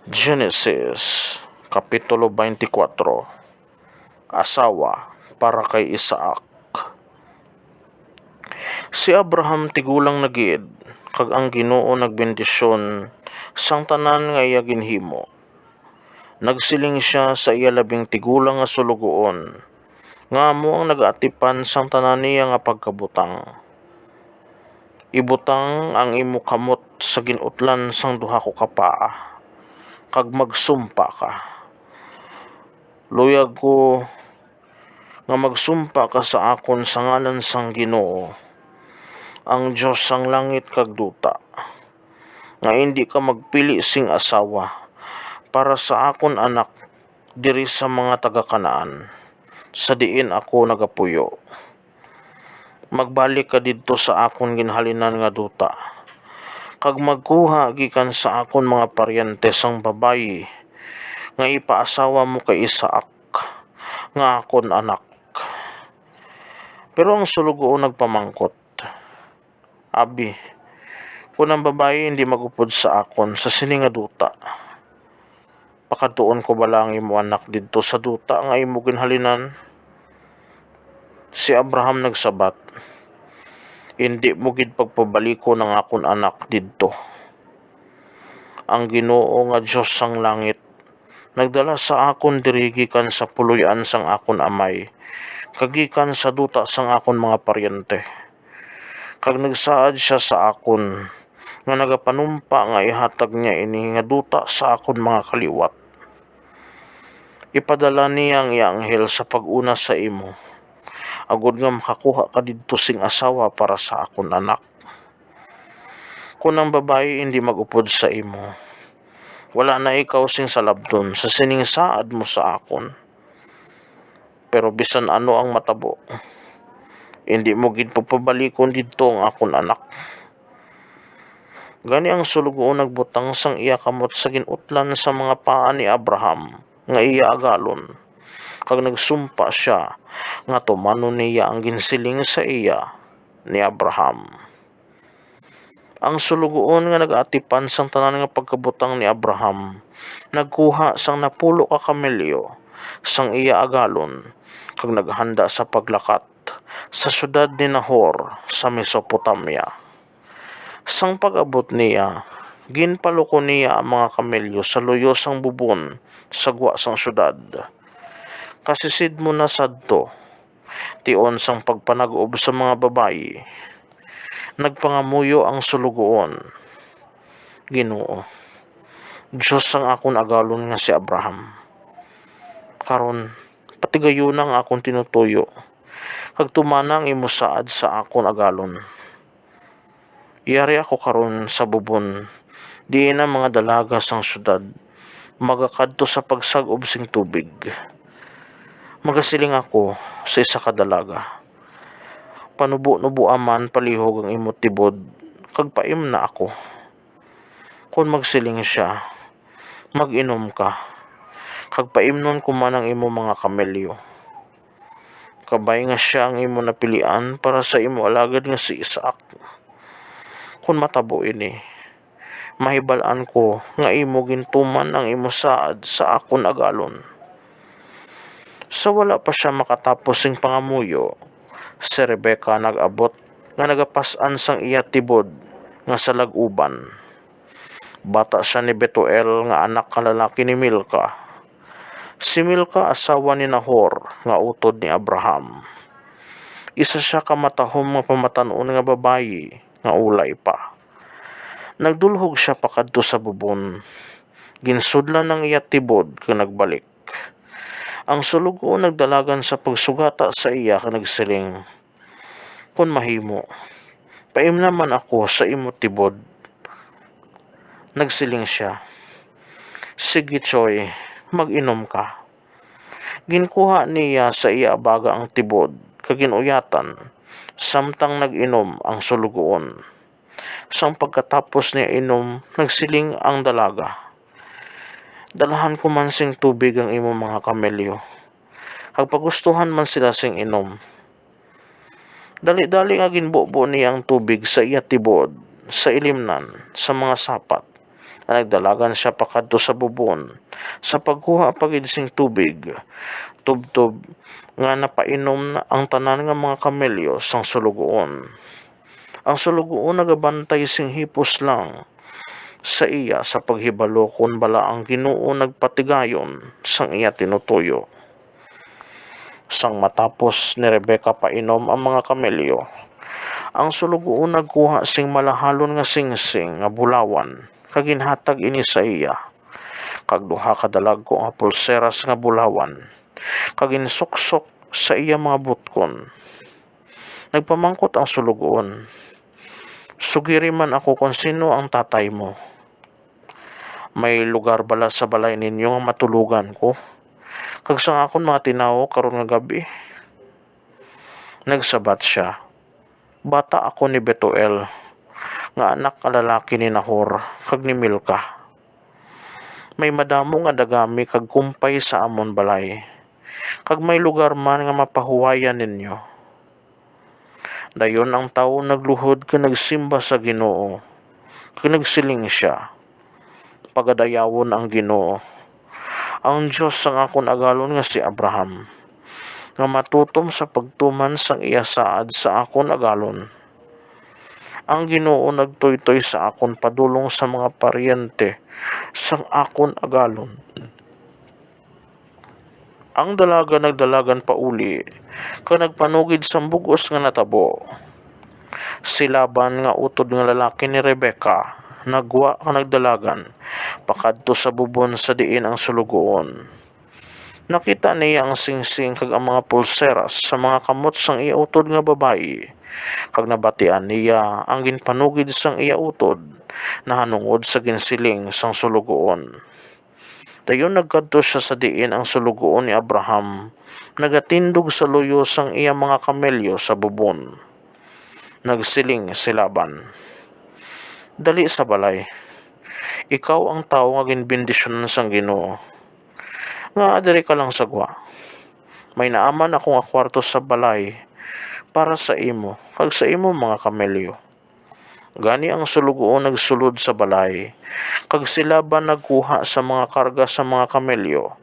Genesis Kapitulo 24. Asawa para kay Isaac. Si Abraham tigulang nagid, kag ang Ginoo nagbendisyon sang tanan nga iya ginhimo. Nagsiling siya sa iya labing tigulang nga sulugoon, nga amo ang nagaatipan sang tanan niya nga pagkabutang. Ibutang ang imo kamot sa ginutlan sang duha ko kapaa, kag magsumpa ka. Luyag ko nga magsumpa ka sa akon sa ngalan sang Ginoo, ang Diyos sang langit kag duta, nga hindi ka magpili sing asawa para sa akon anak diri sa mga taga-Kanaan, sa diin ako nagapuyo. Magbalik ka didto sa akon ginhalinan nga duta, kag magkuha gikan sa akon mga paryente sang babayi, nga ipaasawa mo kay Isaac, nga akon anak. Pero ang sulugoon nagpamangkot, Abi, kung ang babayi hindi magupod sa akon sa sini nga duta, pakatuon ko bala ang imo anak didto sa duta nga imo ginhalinan? Si Abraham nagsabat, hindi mo gid pagpabaliko ng akon anak didto. Ang Ginoo nga Diyos sang langit nagdala sa akon diri gikan sa puloy-an sang akon amay, kag gikan sa duta sang akon mga paryente. Kag nagsaad siya sa akon nga nagapanumpa nga ihatag niya ini nga duta sa akon mga kaliwat. Ipadala niya ang iya anghel sa pag-una sa imo, agud nga makakuha ka didto sing asawa para sa akon anak. Kung ang babayi hindi magupod sa imo, wala na ikaw sing salabton sa sining saad mo sa akon. Pero bisan ano ang matabo, hindi mo gid pagpabalikon didto ang akon anak. Gani ang sulugoon nagbutang sang iya kamot sa ginutlan sa mga paa ni Abraham nga iya agalon, kag nagsumpa siya nga tumanon niya ang ginsiling sa iya ni Abraham. Ang sulugoon nga nag-atipan sang tanan nga pagkabutang ni Abraham, nagkuha sang napulo ka kamelyo sang iya agalon, kag naghanda sa paglakat sa syudad ni Nahor sa Mesopotamia. Sang pag-abot niya, ginpaluko niya ang mga kamelyo sa luyo sang bubon sa gwa sang syudad. Kasisid mo na sadto, tion sang pagpanag-ob sa mga babayi. Nagpangamuyo ang sulugoon, Ginoo, Diyos sang akon agalon nga si Abraham. Karon, patigayon ang akon tinutuyo, kag tumana ang imo saad sa akon agalon. Iyari ako karon sa bubon, diin ang mga dalaga sang syudad, magakadto sa pagsag-ob sing tubig. Magasiling ako sa isa ka dalaga, panubo-nubo aman palihog ang imo tibod, kag paim na ako. Kung magsiling siya, mag-inom ka, kag paimnon ko man ang imo mga kamelyo. Kabay nga siya ang imo napilian para sa imo alagad nga si Isaac. Kung matabo ini, mahibal-an ko nga imo gintuman ang imo saad sa akon agalon. Sa wala pa siya makatapos sing pangamuyo, si Rebecca nag-abot nga nagapas-an sang iya tibod nga sa lag-uban. Bata siya ni Betuel nga anak ka lalaki ni Milka. Si Milka asawa ni Nahor nga utod ni Abraham. Isa siya ka matahom nga pamatanon nga babayi nga ulay pa. Nagdulhog siya pakadto sa bubon, ginsudlan ng iya tibod kag nagbalik. Ang sulugoon nagdalagan sa pagsugata sa iya kag nagsiling, kun mahimo, paim naman ako sa imo tibod. Nagsiling siya, sige Choy, mag-inom ka. Ginkuha niya sa iya baga ang tibod kag ginuyatan, samtang nag-inom ang sulugoon. Sang pagkatapos niya inom, nagsiling ang dalaga, dalahan ko man sing tubig ang imo mga kamelyo, kag pagustuhan man sila sing inom. Dali-dali nga ginbubo niya ang tubig sa iya tibod, sa ilimnan, sa mga sapat, Nagdalagan siya pakadto sa bubon sa pagkuha pagid sing tubig, tubtob nga napainom na ang tanan nga mga kamelyo sang sulugoon. Ang sulugoon nagabantay sing hipos lang sa iya sa paghibalo kun bala ang Ginoo nagpatigayon sang iya tinutuyo. Sang matapos ni Rebecca painom ang mga kamelyo, ang sulugoon nagkuha sing malahalon nga singsing nga bulawan kag ginhatag ini sa iya, kag duha ka dalagko nga pulseras nga bulawan kag insuksok sa iya mga butkon. Nagpamangkot ang sulugoon, "Sugiri man ako kung sino ang tatay mo. May lugar bala sa balay ninyo nga matulugan ko, kag sa akon mga tinawo karon nga gabi?" Nagsabat siya, "Bata ako ni Betuel, nga anak ka lalaki ni Nahor kag ni Milka. May madamo nga dagami kag kumpay sa amon balay, kag may lugar man nga mapahuwayan ninyo." Dayon ang tawo nagluhod kag nagsimba sa Ginoo, kag nagsiling siya, "Pagadayawon ang Ginoo, ang Diyos sang akon agalon nga si Abraham, nga matutom sa pagtuman sang iya saad sa akon agalon. Ang Ginoo nagtoytoy sa akon padulong sa mga paryente sang akon agalon." Ang dalaga nagdalagan pa uli, kag nagpanugid sang bugos nga natabo. Si Laban nga utod nga lalaki ni Rebecca nagwa ka nagdalagan pakadto sa bubon sa diin ang sulugoon. Nakita niya ang singsing kag ang mga pulseras sa mga kamot sang iya utod nga babayi, kag nabatian niya ang ginpanugid sang iya utod nahanungod sa ginsiling sang sulugoon. Dayon nagkadto siya sa diin ang sulugoon ni Abraham, nagatindog sa luyo sang iya mga kamelyo sa bubon. Nagsiling si Laban, "Dali sa balay. Ikaw ang tawo nga ginbendisyonan sang Ginoo. Nga adiri ka lang sagwa. May naaman ako nga kwarto sa balay para sa imo kag sa imo mga kamelyo." Gani ang sulugoon nagsulod sa balay, kag si Laban nagkuha sa mga karga sa mga kamelyo,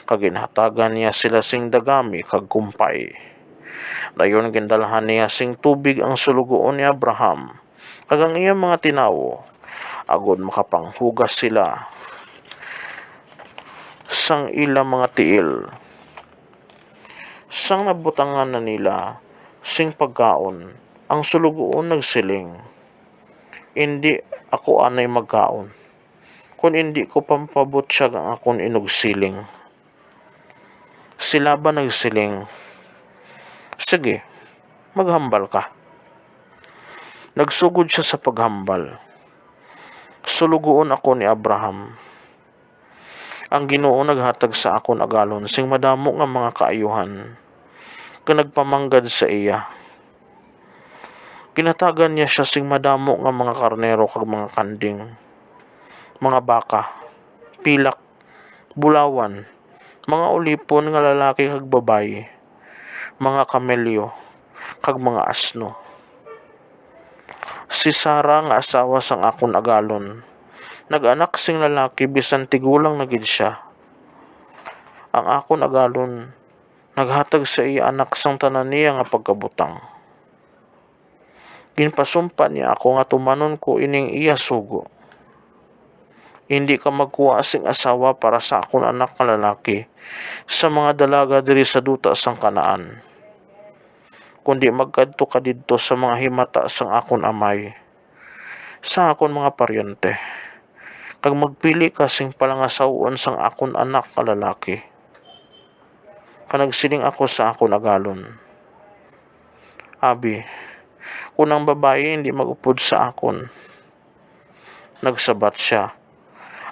kag ginhatagan niya sila sing dagami kag kumpay. Dayon gindalhan niya sing tubig ang sulugoon ni Abraham, kag ang iyang mga tinawo, agod makapanghugas sila sang ilang mga tiil. Sang nabutangan na nila sing pagkaon, ang sulugoon nagsiling, "Hindi ako anay magkaon, kun hindi ko pampabutyag ang akon inugsiling." Si Laban nagsiling, "Sige, maghambal ka." Nagsugod siya sa paghambal, "Sulugoon ako ni Abraham. Ang Ginoo naghatag sa akon agalon sing madamo nga mga kaayuhan, kag nagpamanggad sa iya. Ginatagan niya siya sing madamo nga mga karnero kag mga kanding, mga baka, pilak, bulawan, mga ulipon nga lalaki kag babayi, mga kamelyo, kag mga asno. Si Sara nga asawa sang akon agalon, nag-anak sing lalaki bisan tigulang na gid siya. Ang akon agalon naghatag sa iya anak sang tanan niya nga pagkabutang. Ginpasumpa niya ako nga tumanon ko ining iya sugo. Hindi ka magkuha sing asawa para sa akon anak nga lalaki sa mga dalaga diri sa duta sang Kanaan, kundi magkadto ka didto sa mga himata sang akon amay, sa akon mga paryente, kag magpili ka sing palangasawon sang akon anak nga lalaki." Kanagsiling ako sa akon agalon, "Abi, kung ang babae hindi magupod sa akon." Nagsabat siya,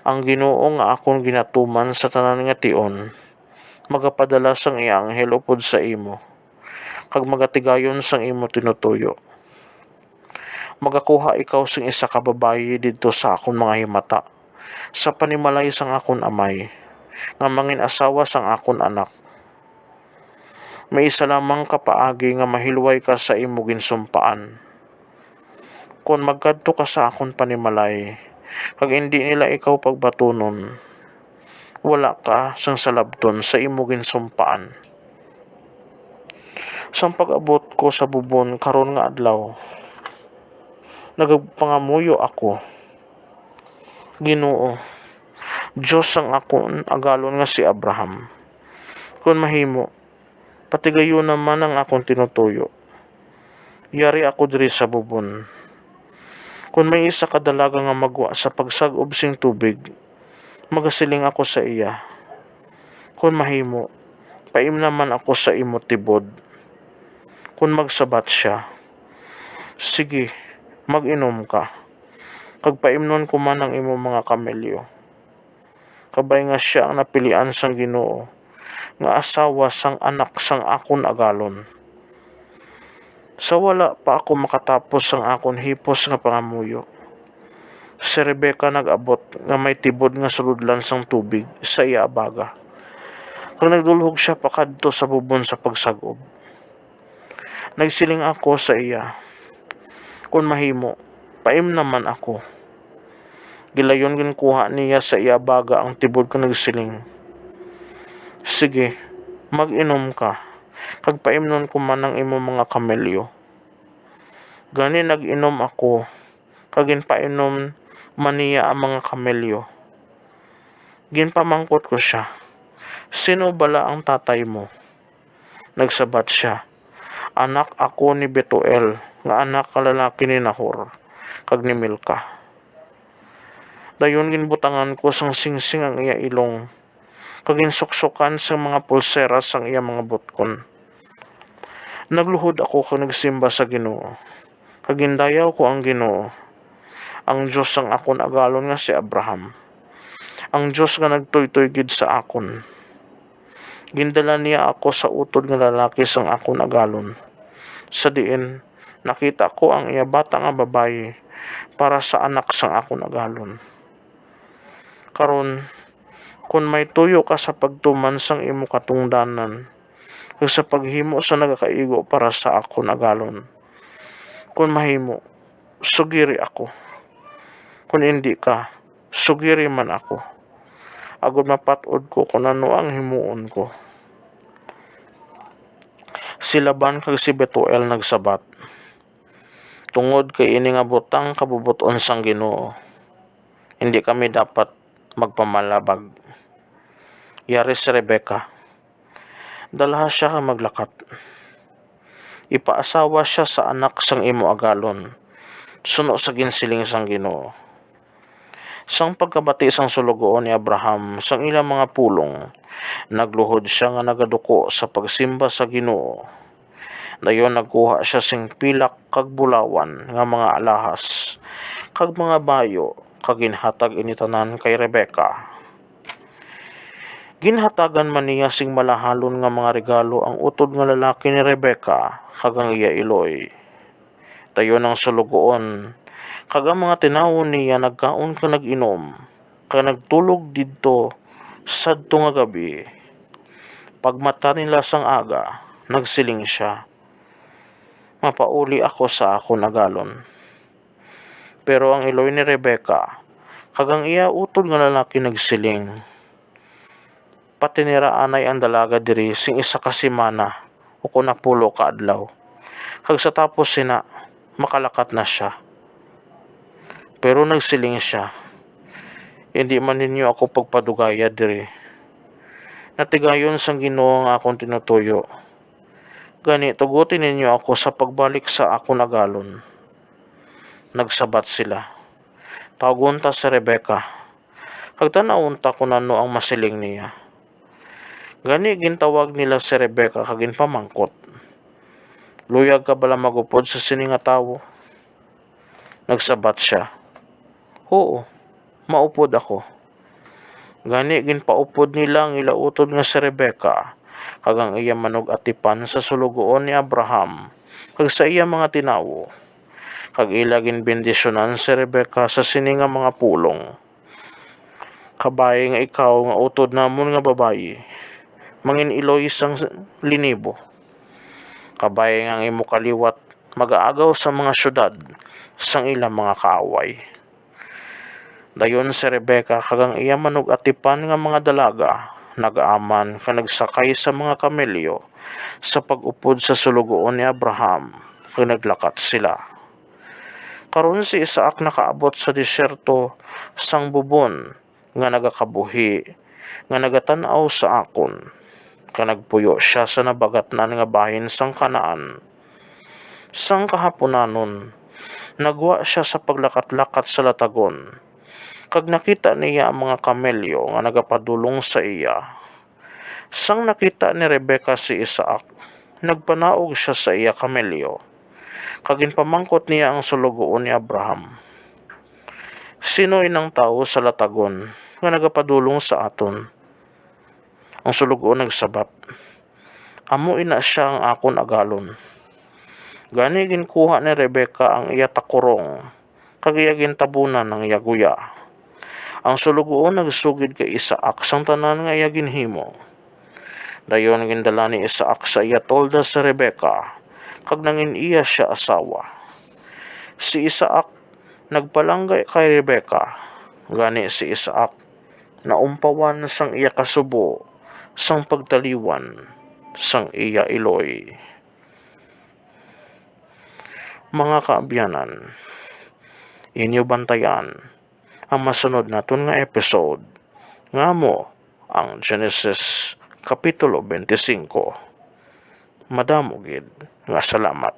"Ang Ginoo nga akon ginatuman sa tanan nga tion, magapadala sang iya anghel upod sa imo, kag magatigayon sang imo tinutuyo. Magakuha ikaw sing isa ka babayi didto sa akon mga himata, sa panimalay sang akon amay, nga mangin asawa sang akon anak. May isa lamang ka paagi nga mahilway ka sa imo ginsumpaan. Kung magkadto ka sa akon panimalay, kag hindi nila ikaw pagbatunon, wala ka sang salabton sa imo ginsumpaan. Sang pag-abot ko sa bubon karon nga adlaw, nagpangamuyo ako, Ginoo, Diyos ang akon agalon nga si Abraham. Kung mahimo, patigayon naman ang akong tinutuyo. Yari ako diri sa bubon. Kung may isa ka dalaga nga magwa sa pagsag-ob sing tubig, magasiling ako sa iya. Kung mahimo, paim naman ako sa imo tibod. Kung magsabat siya, sige, mag-inom ka. Kag paimnon ko man ang imo mga kamelyo. Kabay nga siya ang napilian sang Ginoo, nga asawa sang anak sang akon agalon. Sa wala pa ako makatapos sang akon hipos nga pangamuyo, si Rebecca nag-abot nga may tibod nga suludlan sang tubig sa iya abaga. Kag nagdulhog siya pakadto sa bubon sa pagsagob. Nagsiling ako sa iya, kung mahimo, paim naman ako. Gilayon ginkuha niya sa iya baga ang tibod ko nagsiling. Sige, mag-inom ka, kag paimnon ko man ang imo mga kamelyo. Gani nag-inom ako, kag ginpainom man niya ang mga kamelyo. Ginpamangkot ko siya, sino bala ang tatay mo? Nagsabat siya, anak ako ni Betuel, nga anak kalalaki ni Nahor, kag ni Milka. Dayon ginbutangan ko sang singsing ang iya ilong, kag ginsuksukan sang mga pulsera sang iya mga butkon. Nagluhod ako kag nagsimba sa Ginoo, kag gindayaw ko ang Ginoo, ang Dios ang akon agalon nga si Abraham, ang Dios nga nagtuytoy gid sa akon. Gindala niya ako sa utod nga lalaki sang akon agalon, sa diin nakita ko ang iya bata nga babayi para sa anak sang akon agalon. Karon, kung may tuyo ka sa pagtuman sang imo katungdanan, ug sa paghimo sa nagakaigo para sa akon agalon, kung mahimo, sugiri ako. Kung hindi ka, sugiri man ako. Agud mapatod ko kung ano ang himuon ko. Si Laban kag si Betuel nagsabat, tungod kay ini nga butang kabubuton sang Ginoo, hindi kami dapat magpamalabag. Yari si Rebecca, dalha siya ka maglakat. Ipaasawa siya sa anak sang imo agalon, suno sa ginsiling sang Ginoo. Sang pagkabati sang sulugoon ni Abraham sang ilang mga pulong, nagluhod siya nga nagaduko sa pagsimba sa Ginoo. Dayon nagkuha siya sing pilak kag bulawan nga mga alahas, kag mga bayo, kag ginhatag ini tanan kay Rebecca. Ginhatagan man niya sing malahalon nga mga regalo ang utod nga lalaki ni Rebecca kag ang iya iloy. Dayon ang sulugoon, kag ang mga tinawon niya nagkaon ka nag-inom, kag nagtulog didto sadto nga gabi. Pagmata nila sang aga, nagsiling siya, mapauli ako sa akon agalon. Pero ang iloy ni Rebecca, kag ang iya utod nga lalaki nagsiling, patiniraan ay ang dalaga diri sing isa ka semana o kung napulo ka adlaw. Kag sa tapos sina, makalakat na siya. Pero nagsiling siya, hindi man ninyo ako pagpadugaya diri. Natigayon sang Ginoo nga akong tinutuyo. Gani tugutin ninyo ako sa pagbalik sa akon agalon. Nagsabat sila, tawagon ta si Rebecca, kag tanawon ta kung ano ang masiling niya. Gani gintawag nila si Rebecca kag ginpamangkot, luyag ka bala magupod sa sini nga tawo? Nagsabat siya, oo, maupod ako. Gani ginpaupod nila ang ilautod nga si Rebecca, kag ang iya manog atipan sa sulugoon ni Abraham, kag sa iya mga tinawo. Kag ila ginbendisyonan si Rebecca sa sini nga mga pulong. Kabay nga ikaw nga utod namon nga babayi, mangin iloy sang linibo. Kabay nga ang imo kaliwat mag-aagaw sa mga syudad sang ilang mga kaaway. Dayon si Rebecca kagang iya manug-atipan nga mga dalaga nagaaman ka nagsakay sa mga kamelyo sa pag-upod sa sulugoon ni Abraham kag naglakat sila. Karon si Isaac nakaabot sa disyerto sang bubon nga nagakabuhi nga nagatan-aw sa akon. Kanagpuyo siya sa nabagatnan nga bahin sang Kanaan. Sang kahaponanon, nagwa siya sa paglakat-lakat sa latagon. Kag nakita niya ang mga kamelyo nga nagapadulong sa iya. Sang nakita ni Rebecca si Isaac, nagpanaog siya sa iya kamelyo. Kag ginpamangkot niya ang sulugoon ni Abraham. Sino inang tao sa latagon nga nagapadulong sa aton? Ang sulugoon nagsabat, amo ina siya ang akon agalon. Gani ginkuha ni Rebecca ang iya takurong, kag iya gintabunan ng iya guya. Ang sulugoon nagsugid kay Isaac sang tanan nga iya ginhimo. Dayon gindala ni Isaac sa iya tolda sa Rebecca, kag nangin iya siya asawa. Si Isaac nagpalanggay kay Rebecca, gani si Isaac naumpawan sang iya kasubo sang pagtaliwan sang iya iloy. Mga kaabyanan, inyo bantayan ang masunod naton nga episode ngamo ang Genesis Kapitulo 25. Madamo gid nga salamat.